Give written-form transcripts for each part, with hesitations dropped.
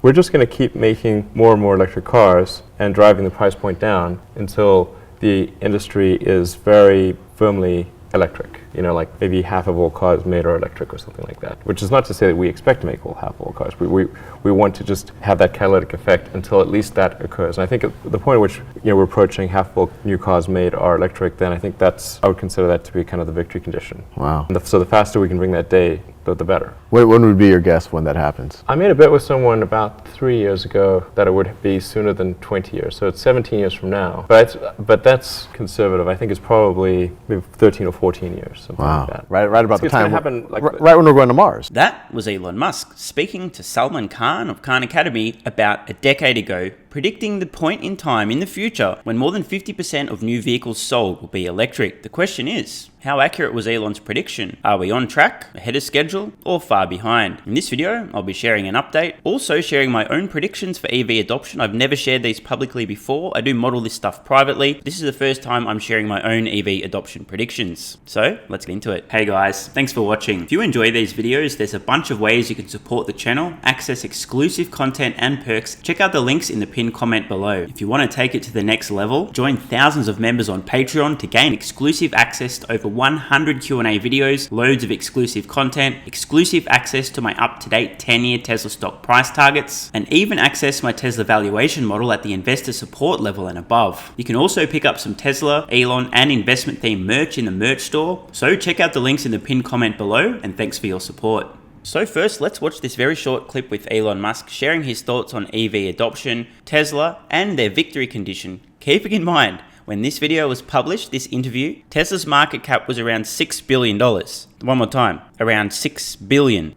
we're just going to keep making more and more electric cars and driving the price point down until the industry is very firmly electric. You know, like maybe half of all cars made are electric or something like that, which is not to say that we expect to make half of all cars. We want to just have that catalytic effect until at least that occurs. And I think at the point at which we're approaching half of all new cars made are electric, then I think I would consider that to be kind of the victory condition. Wow. And so the faster we can bring that day, the better. When would be your guess when that happens? I made a bet with someone about 3 years ago that it would be sooner than 20 years. So it's 17 years from now. But that's conservative. I think it's probably maybe 13 or 14 years, something like that. Right about the time. Happen right when we're going to Mars. That was Elon Musk speaking to Salman Khan of Khan Academy about a decade ago, predicting the point in time in the future when more than 50% of new vehicles sold will be electric. The question is, how accurate was Elon's prediction? Are we on track, ahead of schedule, or far behind? In this video, I'll be sharing an update, also sharing my own predictions for EV adoption. I've never shared these publicly before. I do model this stuff privately. This is the first time I'm sharing my own EV adoption predictions. So let's get into it. Hey guys, thanks for watching. If you enjoy these videos, there's a bunch of ways you can support the channel, access exclusive content and perks. Check out the links in the pinned comment below. If you want to take it to the next level, join thousands of members on Patreon to gain exclusive access to over 100 Q&A videos, loads of exclusive content, exclusive access to my up-to-date 10-year Tesla stock price targets, and even access my Tesla valuation model at the investor support level and above. You can also pick up some Tesla, Elon, and investment themed merch in the merch store, so check out the links in the pinned comment below, and thanks for your support. So first, let's watch this very short clip with Elon Musk sharing his thoughts on EV adoption, Tesla, and their victory condition. Keeping in mind, when this video was published, this interview, Tesla's market cap was around $6 billion. One more time, around $6 billion.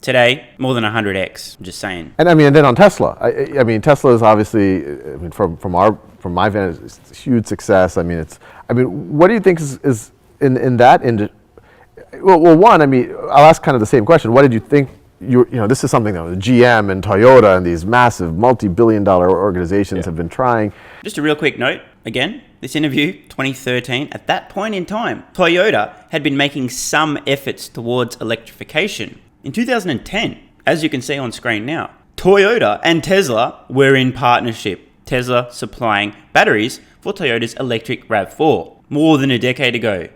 Today, more than 100x, I'm just saying. And then on Tesla, I mean, Tesla is obviously, from my vantage, it's a huge success. What do you think is in that industry? Well, one, I'll ask kind of the same question. What did you think? This is something that GM and Toyota and these massive multi-billion-dollar organizations have been trying. Just a real quick note. Again, this interview, 2013, at that point in time, Toyota had been making some efforts towards electrification. In 2010, as you can see on screen now, Toyota and Tesla were in partnership. Tesla supplying batteries for Toyota's electric RAV4 more than a decade ago.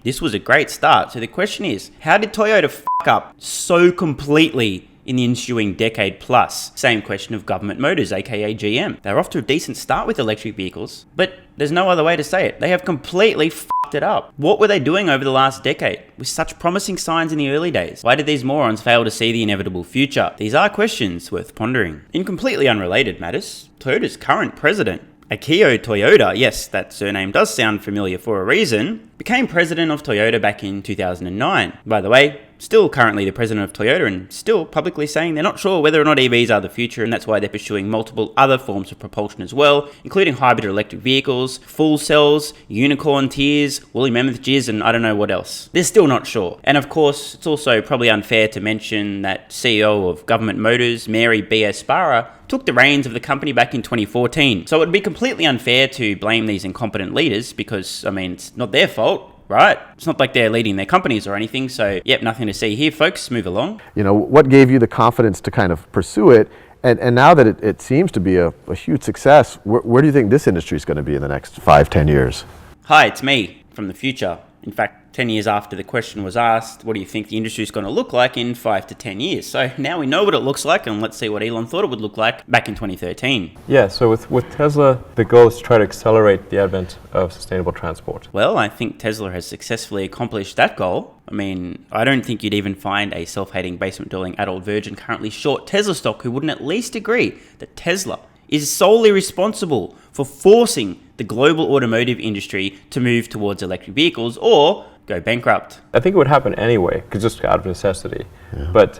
This was a great start. So the question is, how did Toyota fuck up so completely in the ensuing decade plus? Same question of Government Motors, aka GM. They're off to a decent start with electric vehicles, but there's no other way to say it. They have completely fucked it up. What were they doing over the last decade with such promising signs in the early days? Why did these morons fail to see the inevitable future? These are questions worth pondering. In completely unrelated matters, Toyota's current president, Akio Toyoda, yes, that surname does sound familiar for a reason, became president of Toyota back in 2009. By the way, still currently the president of Toyota and still publicly saying they're not sure whether or not EVs are the future, and that's why they're pursuing multiple other forms of propulsion as well, including hybrid electric vehicles, full cells, unicorn tiers, woolly mammoth jizz, and I don't know what else. They're still not sure. And of course, it's also probably unfair to mention that CEO of Government Motors, Mary B.S. Barra, took the reins of the company back in 2014. So it would be completely unfair to blame these incompetent leaders because, it's not their fault. Right? It's not like they're leading their companies or anything. So, yep, nothing to see here, folks. Move along. What gave you the confidence to kind of pursue it? And now that it seems to be a huge success, where do you think this industry is going to be in the next 5-10 years? Hi, it's me from the future. In fact, 10 years after the question was asked, what do you think the industry is going to look like in 5 to 10 years? So now we know what it looks like, and let's see what Elon thought it would look like back in 2013. Yeah, so with Tesla, the goal is to try to accelerate the advent of sustainable transport. Well, I think Tesla has successfully accomplished that goal. I don't think you'd even find a self-hating basement-dwelling adult virgin currently short Tesla stock who wouldn't at least agree that Tesla is solely responsible for forcing the global automotive industry to move towards electric vehicles or go bankrupt. I think it would happen anyway, just out of necessity. Yeah. But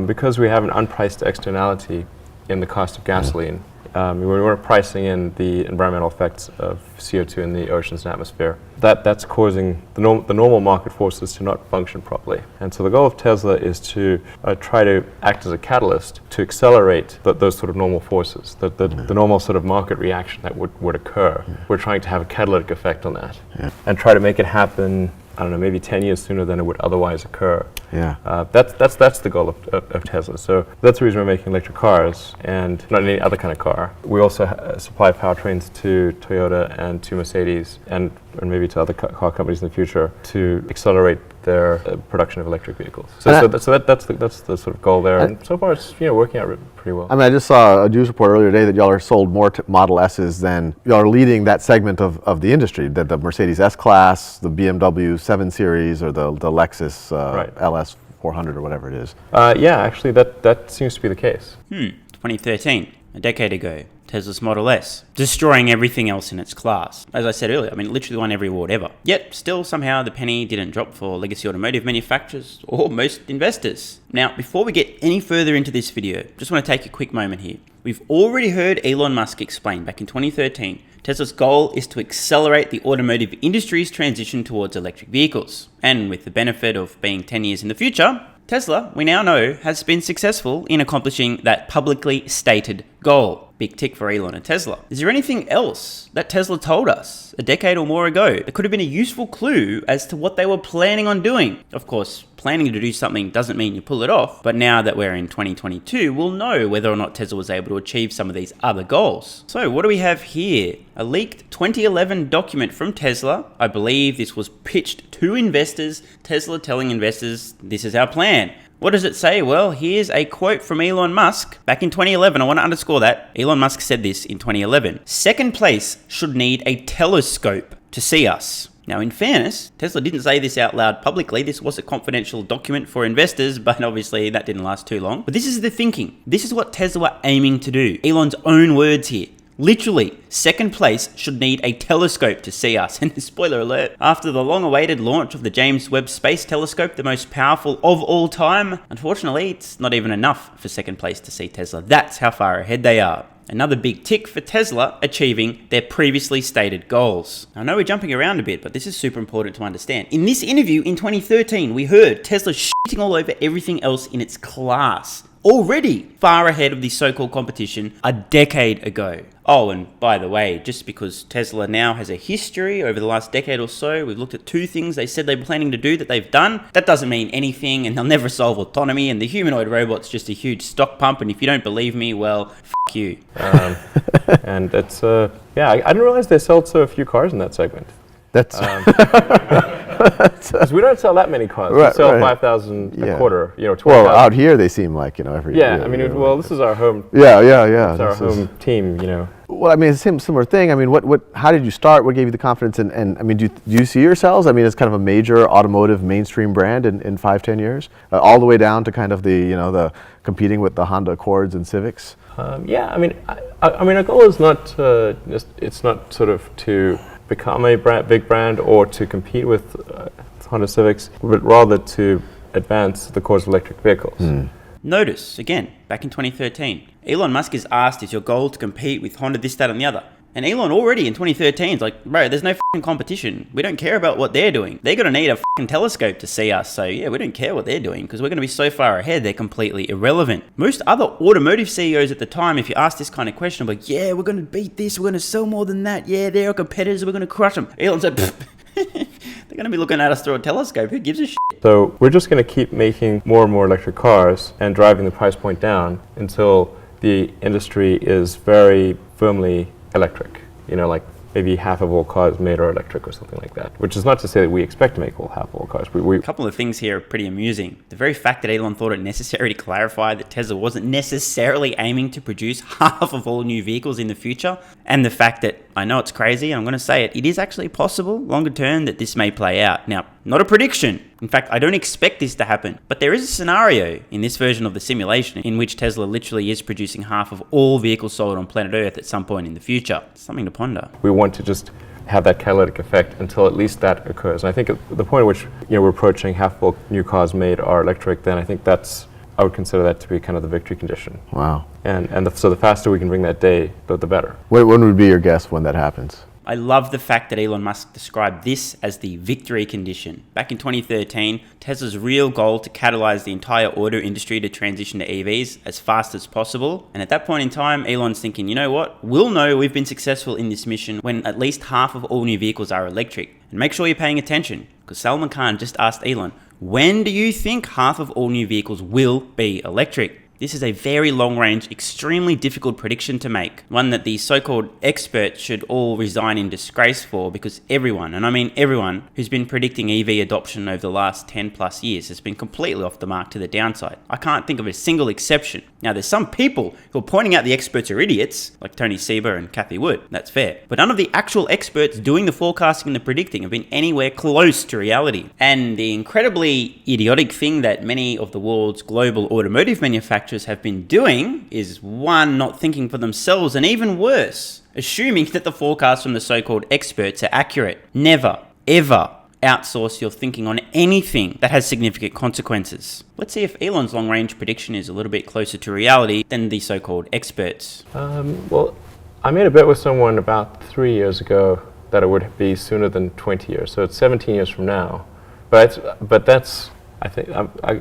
because we have an unpriced externality in the cost of gasoline, we weren't pricing in the environmental effects of CO2 in the oceans and atmosphere. That's causing the normal market forces to not function properly. And so the goal of Tesla is to try to act as a catalyst to accelerate those sort of normal forces, the normal sort of market reaction that would occur. Yeah. We're trying to have a catalytic effect on that and try to make it happen, I don't know, maybe 10 years sooner than it would otherwise occur. Yeah. That's the goal of Tesla. So that's the reason we're making electric cars and not any other kind of car. We also supply powertrains to Toyota and to Mercedes and maybe to other car companies in the future to accelerate their production of electric vehicles. So that's the sort of goal there. And so far it's working out pretty well. I mean, I just saw a news report earlier today that y'all are sold more Model S's than y'all are leading that segment of the industry. That the Mercedes S-Class, the BMW 7 Series, or the Lexus LS 400 or whatever it is. Yeah, actually that seems to be the case. 2013, a decade ago. Tesla's Model S, destroying everything else in its class. As I said earlier, I mean, it literally won every award ever. Yet, still somehow the penny didn't drop for legacy automotive manufacturers or most investors. Now, before we get any further into this video, just want to take a quick moment here. We've already heard Elon Musk explain back in 2013, Tesla's goal is to accelerate the automotive industry's transition towards electric vehicles. And with the benefit of being 10 years in the future, Tesla, we now know, has been successful in accomplishing that publicly stated goal. Big tick for Elon and Tesla. Is there anything else that Tesla told us a decade or more ago that could have been a useful clue as to what they were planning on doing? Of course, planning to do something doesn't mean you pull it off, but now that we're in 2022, we'll know whether or not Tesla was able to achieve some of these other goals. So what do we have here? A leaked 2011 document from Tesla. I believe this was pitched to investors, Tesla telling investors, this is our plan. What does it say? Well, here's a quote from Elon Musk back in 2011. I want to underscore that. Elon Musk said this in 2011. Second place should need a telescope to see us. Now, in fairness, Tesla didn't say this out loud publicly. This was a confidential document for investors, but obviously that didn't last too long. But this is the thinking. This is what Tesla were aiming to do. Elon's own words here. Literally, second place should need a telescope to see us. And spoiler alert, after the long-awaited launch of the James Webb Space Telescope, the most powerful of all time, unfortunately, it's not even enough for second place to see Tesla. That's how far ahead they are. Another big tick for Tesla achieving their previously stated goals. I know we're jumping around a bit, but this is super important to understand. In this interview in 2013, we heard Tesla shitting all over everything else in its class. Already far ahead of the so-called competition a decade ago. Oh, and by the way, just because Tesla now has a history over the last decade or so, we've looked at two things they said they were planning to do that they've done. That doesn't mean anything, and they'll never solve autonomy, and the humanoid robot's just a huge stock pump, and if you don't believe me, well, f*** you. And it's, I didn't realize they sold so few cars in that segment. That's because we don't sell that many cars. We sell 5,000 a quarter. 12,000. Well, out here they seem like every. Yeah, I mean, this is our home. Yeah. It's our home team. Well, I mean, it's a similar thing. I mean, how did you start? What gave you the confidence? And I mean, do you see yourselves? I mean, as kind of a major automotive mainstream brand in 5-10 years, all the way down to kind of the competing with the Honda Accords and Civics. I mean, our goal is not it's not sort of to become a big brand or to compete with Honda Civics, but rather to advance the cause of electric vehicles. Notice, again, back in 2013, Elon Musk is asked, is your goal to compete with Honda this, that, and the other? And Elon already in 2013 is like, bro, there's no f***ing competition. We don't care about what they're doing. They're going to need a f***ing telescope to see us. So yeah, we don't care what they're doing because we're going to be so far ahead, they're completely irrelevant. Most other automotive CEOs at the time, if you ask this kind of question, are like, yeah, we're going to beat this. We're going to sell more than that. Yeah, they're our competitors. We're going to crush them. Elon said, they're going to be looking at us through a telescope. Who gives a shit? So we're just going to keep making more and more electric cars and driving the price point down until the industry is very firmly electric. Like maybe half of all cars made are electric or something like that, which is not to say that we expect to make half of all cars. A couple of things here are pretty amusing. The very fact that Elon thought it necessary to clarify that Tesla wasn't necessarily aiming to produce half of all new vehicles in the future, and the fact that, I know it's crazy, and I'm going to say it is actually possible, longer term, that this may play out. Now, not a prediction. In fact, I don't expect this to happen. But there is a scenario in this version of the simulation in which Tesla literally is producing half of all vehicles sold on planet Earth at some point in the future. Something to ponder. We want to just have that catalytic effect until at least that occurs. And I think at the point at which we're approaching half of all new cars made are electric, then I think I would consider that to be kind of the victory condition. Wow. So the faster we can bring that day, the better. When would be your guess when that happens? I love the fact that Elon Musk described this as the victory condition. Back in 2013, Tesla's real goal to catalyze the entire auto industry to transition to EVs as fast as possible. And at that point in time, Elon's thinking, you know what? We'll know we've been successful in this mission when at least half of all new vehicles are electric. And make sure you're paying attention, because Salman Khan just asked Elon, When do you think half of all new vehicles will be electric? This is a very long-range, extremely difficult prediction to make, one that the so-called experts should all resign in disgrace for, because everyone, and I mean everyone, who's been predicting EV adoption over the last 10 plus years has been completely off the mark to the downside. I can't think of a single exception. Now, there's some people who are pointing out the experts are idiots, like Tony Seba and Kathy Wood. That's fair. But none of the actual experts doing the forecasting and the predicting have been anywhere close to reality. And the incredibly idiotic thing that many of the world's global automotive manufacturers have been doing is, one, not thinking for themselves, and even worse, assuming that the forecasts from the so-called experts are accurate. Never, ever outsource your thinking on anything that has significant consequences. Let's see if Elon's long-range prediction is a little bit closer to reality than the so-called experts. Well, I made a bet with someone about 3 years ago that it would be sooner than 20 years. So it's 17 years from now. But that's, I think,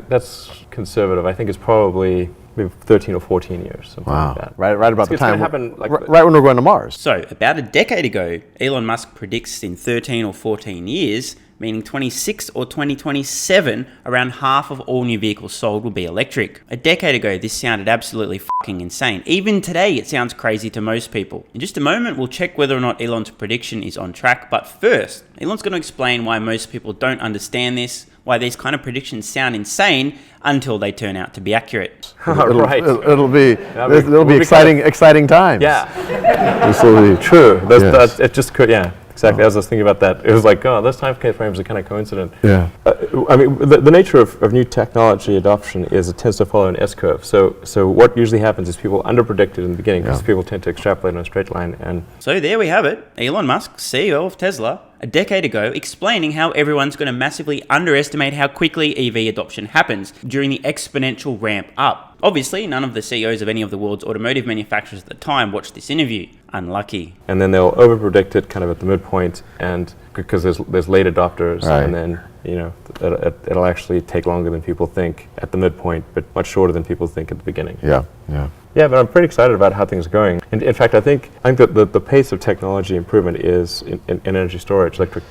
that's conservative. I think it's probably maybe 13 or 14 years, something like that. Right about the It's time. gonna happen Right when we're going to Mars. So, about a decade ago, Elon Musk predicts in 13 or 14 years, meaning 26 or 2027, around half of all new vehicles sold will be electric. A decade ago, this sounded absolutely fucking insane. Even today, it sounds crazy to most people. In just a moment, we'll check whether or not Elon's prediction is on track. But first, Elon's going to explain why most people don't understand this, why these kind of predictions sound insane until they turn out to be accurate. Right. It'll be exciting times. Yeah. This will be True. Yes. It just could. Yeah. Exactly. As I was thinking about that, it was like, oh, those time frames are kind of coincident. Yeah. I mean, the nature of new technology adoption is it tends to follow an S-curve. So what usually happens is people underpredict it in the beginning because people tend to extrapolate on a straight line. And so there we have it. Elon Musk, CEO of Tesla, a decade ago, explaining how everyone's going to massively underestimate how quickly EV adoption happens during the exponential ramp up. Obviously, none of the CEOs of any of the world's automotive manufacturers at the time watched this interview. Unlucky. And then they'll overpredict it kind of at the midpoint, and because there's late adopters, Right. and then it'll actually take longer than people think at the midpoint, but much shorter than people think at the beginning. Yeah. Yeah, but I'm pretty excited about how things are going. And in fact, I think that the pace of technology improvement is in energy storage, electric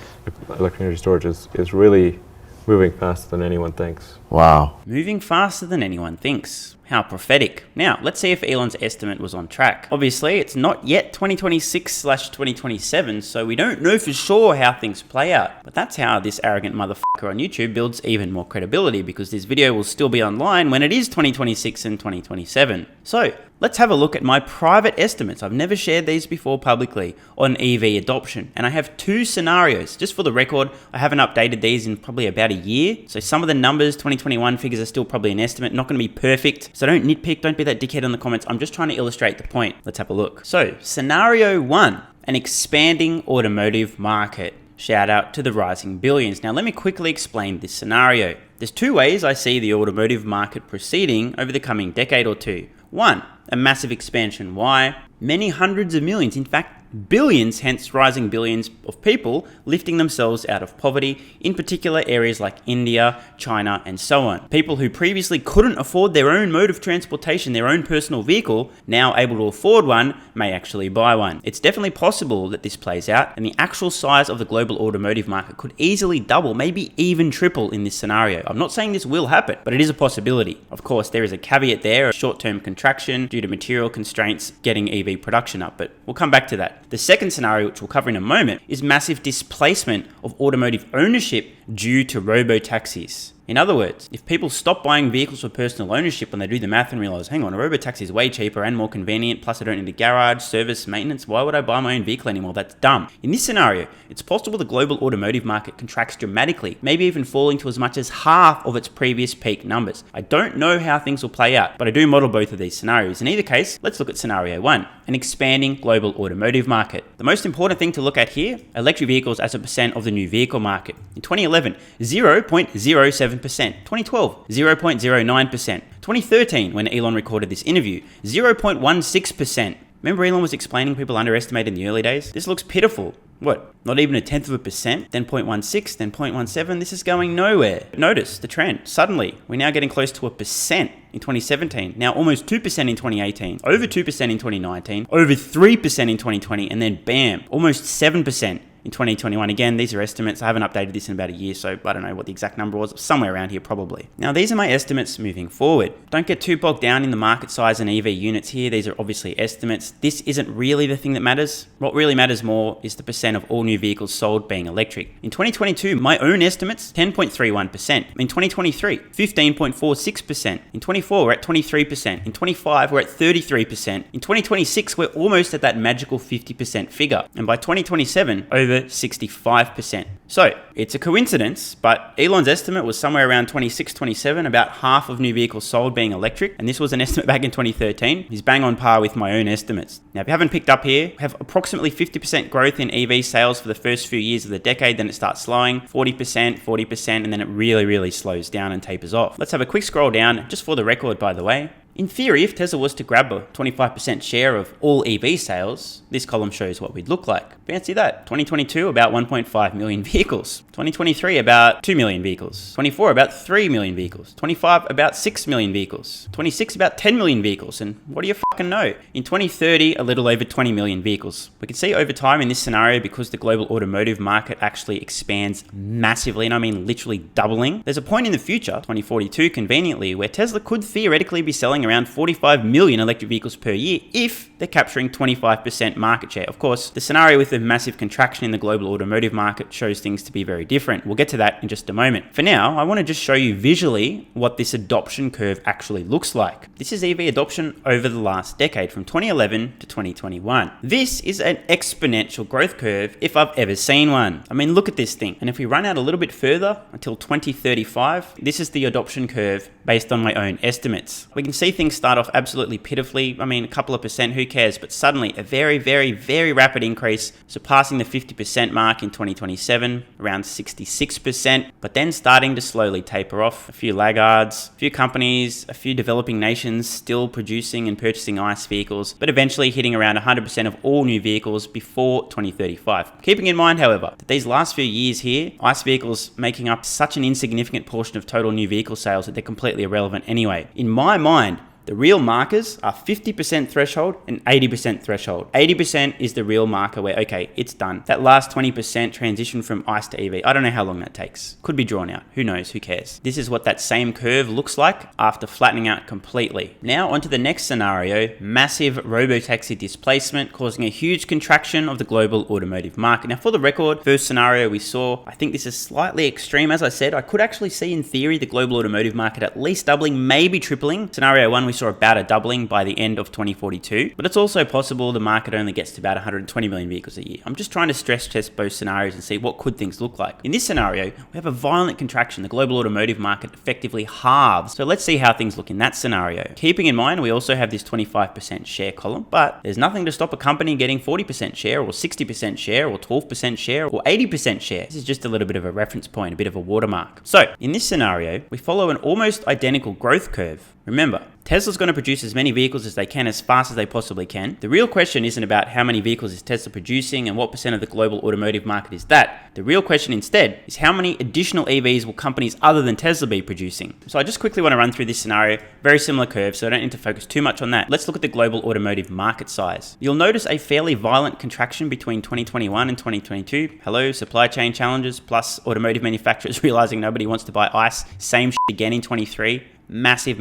energy storage is really moving faster than anyone thinks. Wow. Moving faster than anyone thinks. How prophetic. Now, let's see if Elon's estimate was on track. Obviously, it's not yet 2026/2027, so we don't know for sure how things play out. But that's how this arrogant motherfucker on YouTube builds even more credibility, because this video will still be online when it is 2026 and 2027. So, let's have a look at my private estimates. I've never shared these before publicly on EV adoption. And I have two scenarios. Just for the record, I haven't updated these in probably about a year. So some of the numbers, 2021 figures, are still probably an estimate, not going to be perfect. So don't nitpick, don't be that dickhead in the comments. I'm just trying to illustrate the point. Let's have a look. So scenario 1, an expanding automotive market. Shout out to the rising billions. Now let me quickly explain this scenario. There's two ways I see the automotive market proceeding over the coming decade or two. 1, a massive expansion. Why? Many hundreds of millions, in fact billions, hence rising billions of people lifting themselves out of poverty, in particular areas like India, China, and so on. People who previously couldn't afford their own mode of transportation, their own personal vehicle, now able to afford one, may actually buy one. It's definitely possible that this plays out, and the actual size of the global automotive market could easily double, maybe even triple in this scenario. I'm not saying this will happen, but it is a possibility. Of course, there is a caveat there, a short-term contraction due to material constraints getting EV production up, but we'll come back to that. The second scenario, which we'll cover in a moment, is massive displacement of automotive ownership due to robo-taxis. In other words, if people stop buying vehicles for personal ownership when they do the math and realize, hang on, a robo-taxi is way cheaper and more convenient, plus I don't need a garage, service, maintenance, why would I buy my own vehicle anymore? That's dumb. In this scenario, it's possible the global automotive market contracts dramatically, maybe even falling to as much as half of its previous peak numbers. I don't know how things will play out, but I do model both of these scenarios. In either case, let's look at scenario 1, an expanding global automotive market. The most important thing to look at here, electric vehicles as a percent of the new vehicle market. In 2011, 0.07%. 2012, 0.09%. 2013, when Elon recorded this interview, 0.16%. Remember Elon was explaining people underestimated in the early days? This looks pitiful. What? Not even a tenth of a percent? Then 0.16, then 0.17. This is going nowhere. Notice the trend. Suddenly, we're now getting close to 1% in 2017. Now almost 2% in 2018. Over 2% in 2019. Over 3% in 2020. And then bam, almost 7% in 2021. Again, these are estimates. I haven't updated this in about a year, so I don't know what the exact number was. Somewhere around here, probably. Now, these are my estimates moving forward. Don't get too bogged down in the market size and EV units here. These are obviously estimates. This isn't really the thing that matters. What really matters more is the percent of all new vehicles sold being electric. In 2022, my own estimates, 10.31%. In 2023, 15.46%. In 24, we're at 23%. In 25, we're at 33%. In 2026, we're almost at that magical 50% figure. And by 2027, over 65%. So, it's a coincidence, but Elon's estimate was somewhere around 26, 27, about half of new vehicles sold being electric, and this was an estimate back in 2013. He's bang on par with my own estimates. Now, if you haven't picked up here, we have approximately 50% growth in EV sales for the first few years of the decade, then it starts slowing, 40%, 40%, and then it really slows down and tapers off. Let's have a quick scroll down, just for the record, by the way. In theory, if Tesla was to grab a 25% share of all EV sales, this column shows what we'd look like. Fancy that. 2022, about 1.5 million vehicles. 2023, about 2 million vehicles. 24, about 3 million vehicles. 25, about 6 million vehicles. 26, about 10 million vehicles. And what do you fucking know? In 2030, a little over 20 million vehicles. We can see over time in this scenario, because the global automotive market actually expands massively, and I mean literally doubling, there's a point in the future, 2042 conveniently, where Tesla could theoretically be selling around 45 million electric vehicles per year if they're capturing 25% market share. Of course, the scenario with the massive contraction in the global automotive market shows things to be very different. We'll get to that in just a moment. For now, I want to just show you visually what this adoption curve actually looks like. This is EV adoption over the last decade, from 2011 to 2021. This is an exponential growth curve if I've ever seen one. I mean, look at this thing. And if we run out a little bit further until 2035, this is the adoption curve based on my own estimates. We can see things start off absolutely pitifully. I mean, a couple of percent, who cares? But suddenly a very rapid increase, surpassing the 50% mark in 2027, around 66%, but then starting to slowly taper off. A few laggards, a few companies, a few developing nations still producing and purchasing ICE vehicles, but eventually hitting around 100% of all new vehicles before 2035. Keeping in mind, however, that these last few years here, ICE vehicles making up such an insignificant portion of total new vehicle sales that they're completely irrelevant anyway. In my mind, the real markers are 50% threshold and 80% threshold. 80% is the real marker where, okay, it's done. That last 20% transition from ICE to EV, I don't know how long that takes. Could be drawn out. Who knows? Who cares? This is what that same curve looks like after flattening out completely. Now onto the next scenario, massive robotaxi displacement causing a huge contraction of the global automotive market. Now for the record, first scenario we saw, I think this is slightly extreme. As I said, I could actually see in theory the global automotive market at least doubling, maybe tripling. Scenario 1, we saw about a doubling by the end of 2042, but it's also possible the market only gets to about 120 million vehicles a year. I'm just trying to stress test both scenarios and see what could things look like. In this scenario, we have a violent contraction. The global automotive market effectively halves. So let's see how things look in that scenario. Keeping in mind, we also have this 25% share column, but there's nothing to stop a company getting 40% share or 60% share or 12% share or 80% share. This is just a little bit of a reference point, a bit of a watermark. So in this scenario, we follow an almost identical growth curve. Remember, Tesla's going to produce as many vehicles as they can as fast as they possibly can. The real question isn't about how many vehicles is Tesla producing and what percent of the global automotive market is that. The real question instead is how many additional EVs will companies other than Tesla be producing. So I just quickly want to run through this scenario, very similar curve, so I don't need to focus too much on that. Let's look at the global automotive market size. You'll notice a fairly violent contraction between 2021 and 2022. Hello, supply chain challenges, plus automotive manufacturers realizing nobody wants to buy ICE. Same shit again in 23. Massive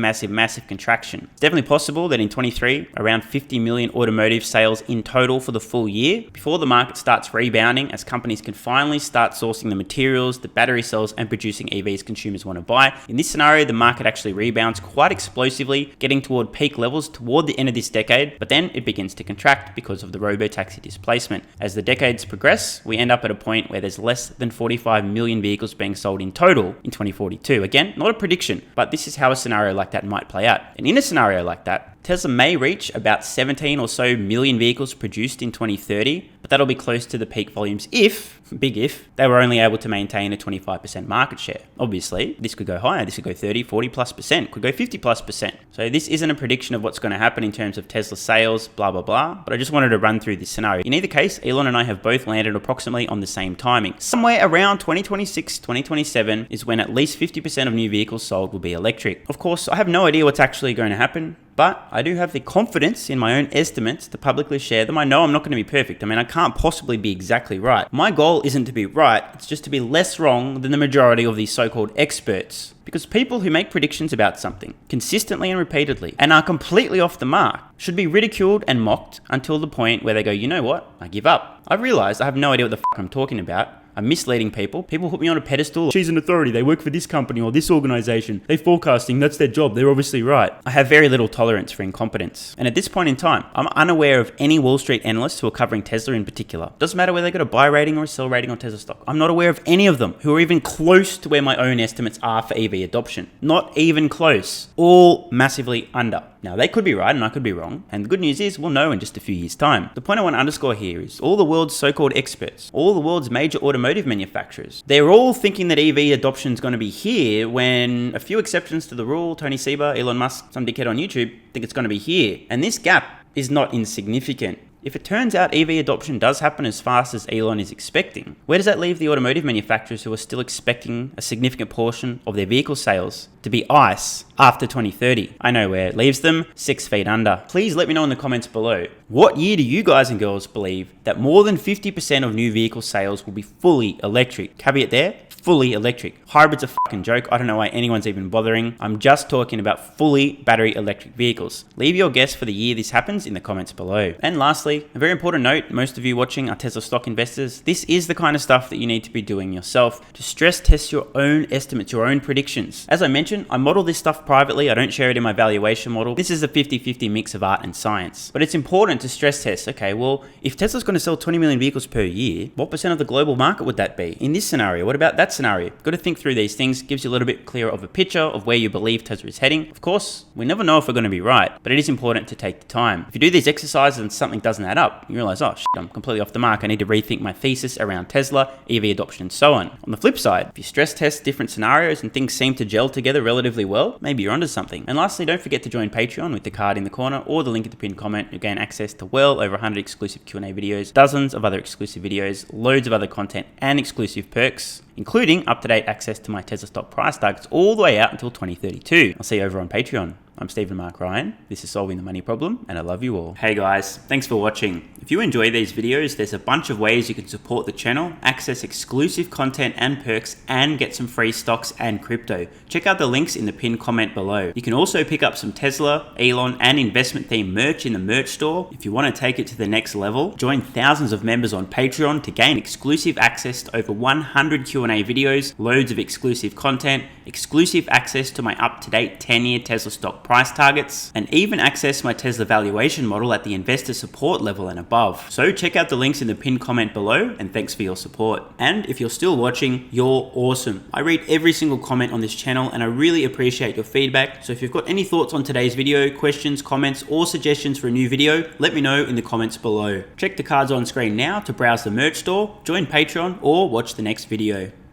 contraction. It's definitely possible that in 23, around 50 million automotive sales in total for the full year, before the market starts rebounding as companies can finally start sourcing the materials, the battery cells, and producing EVs consumers want to buy. In this scenario, the market actually rebounds quite explosively, getting toward peak levels toward the end of this decade, but then it begins to contract because of the robotaxi displacement. As the decades progress, we end up at a point where there's less than 45 million vehicles being sold in total in 2042. Again, not a prediction, but this is how a scenario like that might play out. And in a scenario like that, Tesla may reach about 17 or so million vehicles produced in 2030, but that'll be close to the peak volumes if, big if, they were only able to maintain a 25% market share. Obviously, this could go higher. This could go 30, 40 plus percent, could go 50 plus percent. So this isn't a prediction of what's going to happen in terms of Tesla sales, blah, blah, blah, but I just wanted to run through this scenario. In either case, Elon and I have both landed approximately on the same timing. Somewhere around 2026, 2027 is when at least 50% of new vehicles sold will be electric. Of course, I have no idea what's actually going to happen. but I do have the confidence in my own estimates to publicly share them. I know I'm not going to be perfect. I mean, I can't possibly be exactly right. My goal isn't to be right, it's just to be less wrong than the majority of these so-called experts. Because people who make predictions about something consistently and repeatedly and are completely off the mark should be ridiculed and mocked until the point where they go, you know what, I give up. I've realized I have no idea what the fuck I'm talking about. I'm misleading people. People put me on a pedestal. She's an authority. They work for this company or this organization. They're forecasting. That's their job. They're obviously right. I have very little tolerance for incompetence. And at this point in time, I'm unaware of any Wall Street analysts who are covering Tesla in particular. Doesn't matter whether they got a buy rating or a sell rating on Tesla stock. I'm not aware of any of them who are even close to where my own estimates are for EV adoption. Not even close. All massively under. Now, they could be right and I could be wrong. And the good news is we'll know in just a few years' time. The point I want to underscore here is all the world's so-called experts, all the world's major automotive manufacturers, they're all thinking that EV adoption is going to be here when a few exceptions to the rule, Tony Seba, Elon Musk, some dickhead on YouTube, think it's going to be here. And this gap is not insignificant. If it turns out EV adoption does happen as fast as Elon is expecting, where does that leave the automotive manufacturers who are still expecting a significant portion of their vehicle sales to be ICE after 2030? I know where it leaves them, 6 feet under. Please let me know in the comments below. What year do you guys and girls believe that more than 50% of new vehicle sales will be fully electric? Caveat there, fully electric. Hybrid's a fucking joke. I don't know why anyone's even bothering. I'm just talking about fully battery electric vehicles. Leave your guess for the year this happens in the comments below. And lastly, a very important note, most of you watching are Tesla stock investors. This is the kind of stuff that you need to be doing yourself to stress test your own estimates, your own predictions. As I mentioned, I model this stuff privately. I don't share it in my valuation model. This is a 50-50 mix of art and science. But it's important to stress test, okay, well, if Tesla's going to sell 20 million vehicles per year, what percent of the global market would that be? In this scenario, what about that scenario? Got to think through these things, gives you a little bit clearer of a picture of where you believe Tesla is heading. Of course, we never know if we're going to be right, but it is important to take the time. If you do these exercises and something doesn't add up, you realize, oh shit, I'm completely off the mark. I need to rethink my thesis around Tesla, EV adoption, and so on. On the flip side, if you stress test different scenarios and things seem to gel together relatively well, maybe you're onto something. And lastly, don't forget to join Patreon with the card in the corner or the link in the pinned comment. You'll gain access to well over 100 exclusive Q&A videos, dozens of other exclusive videos, loads of other content and exclusive perks, including up-to-date access to my Tesla stock price targets all the way out until 2032. I'll see you over on Patreon. I'm Stephen Mark Ryan. This is Solving the Money Problem, and I love you all. Hey guys, thanks for watching. If you enjoy these videos, there's a bunch of ways you can support the channel, access exclusive content and perks, and get some free stocks and crypto. Check out the links in the pinned comment below. You can also pick up some Tesla, Elon, and investment themed merch in the merch store. If you want to take it to the next level, join thousands of members on Patreon to gain exclusive access to over 100 Q&A videos, loads of exclusive content, exclusive access to my up-to-date 10-year Tesla stock price targets, and even access my Tesla valuation model at the investor support level and above. So check out the links in the pinned comment below, and thanks for your support. And if you're still watching, you're awesome. I read every single comment on this channel and I really appreciate your feedback. So if you've got any thoughts on today's video, questions, comments, or suggestions for a new video, let me know in the comments below. Check the cards on screen now to browse the merch store, join Patreon, or watch the next video.